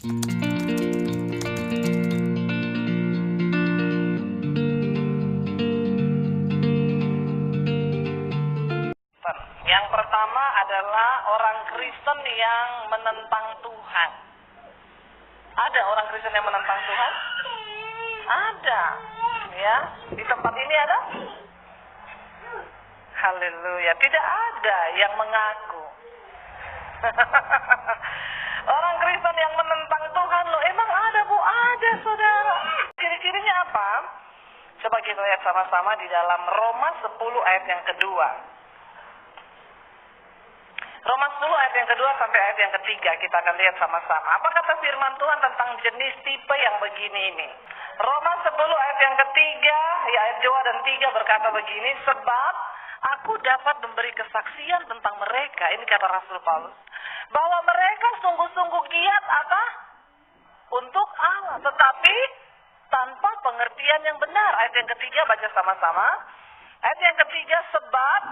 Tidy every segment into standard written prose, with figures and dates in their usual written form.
Yang pertama adalah orang Kristen yang menentang Tuhan. Ada orang Kristen yang menentang Tuhan? Ada. Ya, di tempat ini ada? Haleluya. Tidak ada yang mengaku. Orang Kristen yang menentang Tuhan loh. Emang ada, Bu? Ada, saudara. Ciri-cirinya apa? Coba kita lihat sama-sama di dalam Roma 10 ayat yang kedua. Roma 10 ayat yang kedua sampai ayat yang ketiga. Kita akan lihat sama-sama. Apa kata firman Tuhan tentang jenis tipe yang begini ini? Roma 10 ayat yang ketiga, ya ayat 2 dan 3 berkata begini. Sebab aku dapat memberi kesaksian tentang mereka. Ini kata Rasul Paulus. Bahwa mereka sungguh-sungguh giat apa? Untuk Allah. Tetapi tanpa pengertian yang benar. Ayat yang ketiga baca sama-sama. Ayat yang ketiga, sebab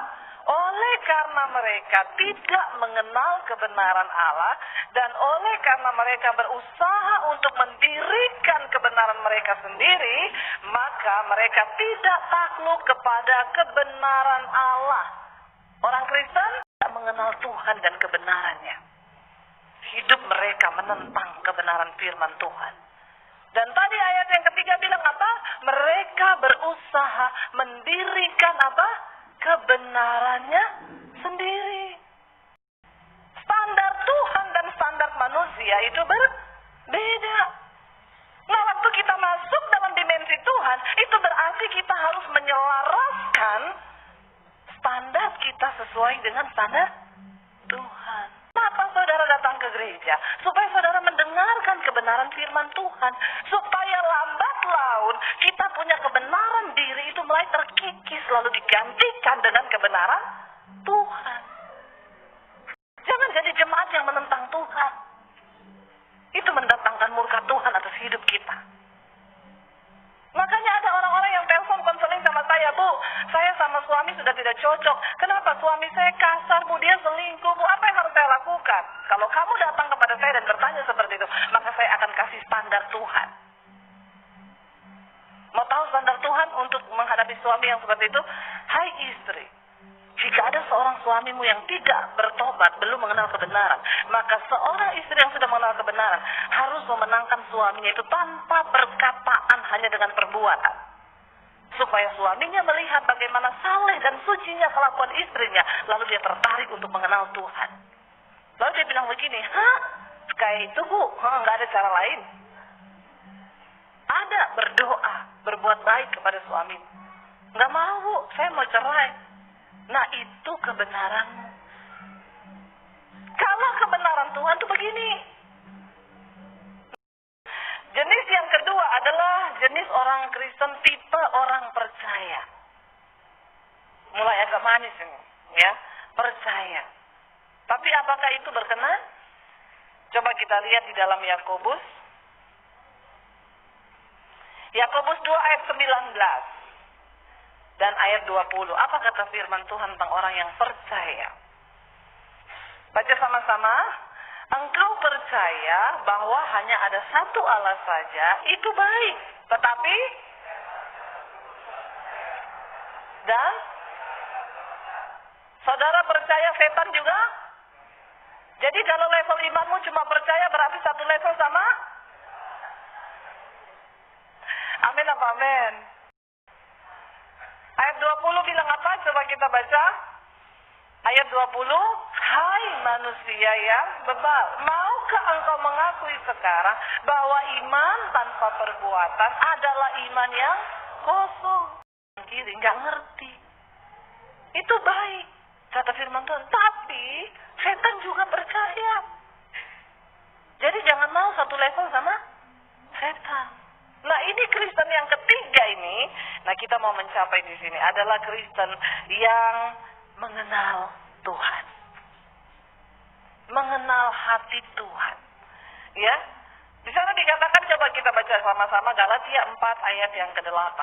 oleh karena mereka tidak mengenal kebenaran Allah dan oleh karena mereka berusaha untuk mendirikan kebenaran mereka sendiri, maka mereka tidak takluk kepada kebenaran Allah. Orang Kristen tidak mengenal Tuhan dan kebenarannya. Hidup mereka menentang kebenaran firman Tuhan. Dan tadi ayat yang ketiga bilang apa? Mereka berusaha mendirikan apa? Kebenarannya sendiri. Standar Tuhan dan standar manusia itu berbeda. Nah, waktu kita masuk dalam dimensi Tuhan, itu berarti kita harus menyelaraskan standar kita sesuai dengan standar Tuhan. Kenapa saudara datang ke gereja? Supaya saudara mendengarkan kebenaran firman Tuhan. Supaya lambat laun kita punya kebenaran diri itu mulai terkikis lalu digantikan dengan kebenaran Tuhan. Jangan jadi jemaat yang menentang Tuhan. Itu mendatangkan murka Tuhan atas hidup kita. Makanya ada orang-orang yang telepon konseling sama saya, Bu, saya sama suami sudah tidak cocok. Kenapa? Suami saya kasar, Bu, dia selingkuh, Bu, apa yang harus saya lakukan? Kalau kamu datang kepada saya dan bertanya seperti itu, maka saya akan kasih standar Tuhan. Mau tahu standar Tuhan untuk menghadapi suami yang seperti itu? Hai istri, jika ada seorang suamimu yang tidak bertobat, belum mengenal kebenaran, maka seorang istri yang sudah mengenal kebenaran harus memenangkan suaminya itu tanpa perkataan, hanya dengan perbuatan. Supaya suaminya melihat bagaimana saleh dan sucinya kelakuan istrinya, lalu dia tertarik untuk mengenal Tuhan. Lalu dia bilang begini, kayak itu Bu, nggak ada cara lain. Ada, berdoa, berbuat baik kepada suami. Nggak mau Bu, saya mau cerai. Nah itu kebenaranmu. Kalau kebenaran Tuhan itu begini. Jenis yang kedua adalah jenis orang Kristen tipe orang percaya. Mulai agak manis ini, ya, percaya. Tapi apakah itu berkenan? Coba kita lihat di dalam Yakobus. Yakobus 2 ayat 19 dan ayat 20. Apa kata firman Tuhan tentang orang yang percaya? Baca sama-sama. Engkau percaya bahwa hanya ada satu Allah saja, itu baik. Tetapi dan saudara percaya setan juga? Jadi kalau level imanmu cuma percaya berarti satu level sama? Amin apa amin? Ayat 20 bilang apa? Coba kita baca. Ayat 20, hai manusia yang bebal, maukah engkau mengakui sekarang bahwa iman tanpa perbuatan adalah iman yang kosong? Kiri nggak ngerti. Itu baik, kata firman Tuhan. Tapi setan juga percaya. Jadi jangan mau satu level sama setan. Nah ini Kristen yang ketiga ini. Nah kita mau mencapai di sini adalah Kristen yang mengenal Tuhan, mengenal hati Tuhan, ya. Di sana dikatakan, coba kita baca sama-sama Galatia 4 ayat yang ke-8.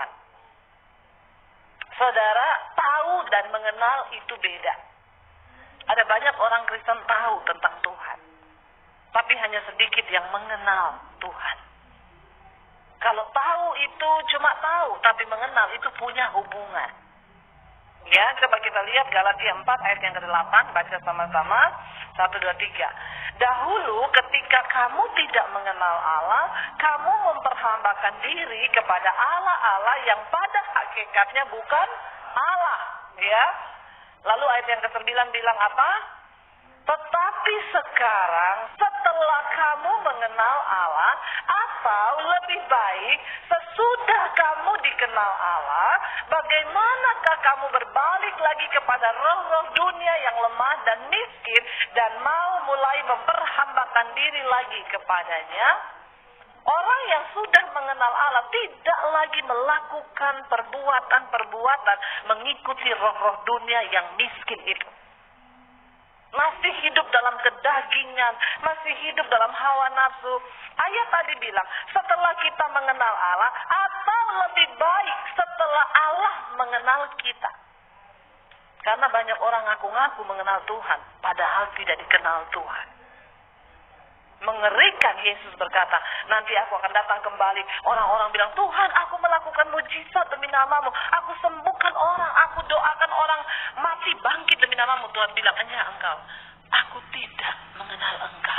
Saudara, tahu dan mengenal itu beda. Ada banyak orang Kristen tahu tentang Tuhan, Tapi hanya sedikit yang mengenal Tuhan. Kalau tahu itu cuma tahu, tapi mengenal itu punya hubungan. Ya, coba kita lihat Galatia 4 ayat yang ke-8, baca sama-sama. 1, 2, 3. Dahulu ketika kamu tidak mengenal Allah, kamu memperhambakan diri kepada Allah-Allah yang pada hakikatnya bukan Allah. Ya. Lalu ayat yang ke-9 bilang apa? Tetapi sekarang setelah kamu mengenal Allah, atau lebih baik sesudah kamu dikenal Allah, bagaimanakah kamu berbalik lagi kepada roh-roh dunia yang lemah dan miskin dan mau mulai memperhambakan diri lagi kepadanya? Orang yang sudah mengenal Allah tidak lagi melakukan perbuatan-perbuatan mengikuti roh-roh dunia yang miskin itu. Masih hidup dalam kedagingan, masih hidup dalam hawa nafsu. Ayat tadi bilang, setelah kita mengenal Allah, atau lebih baik setelah Allah mengenal kita. Karena banyak orang ngaku-ngaku mengenal Tuhan, padahal tidak dikenal Tuhan. Mengerikan. Yesus berkata, nanti aku akan datang kembali. Orang-orang bilang, Tuhan, aku melakukan mujizat demi namamu, aku sembuhkan orang, aku doakan orang mati bangkit demi namamu. Tuhan bilang, hanya engkau, aku tidak mengenal engkau.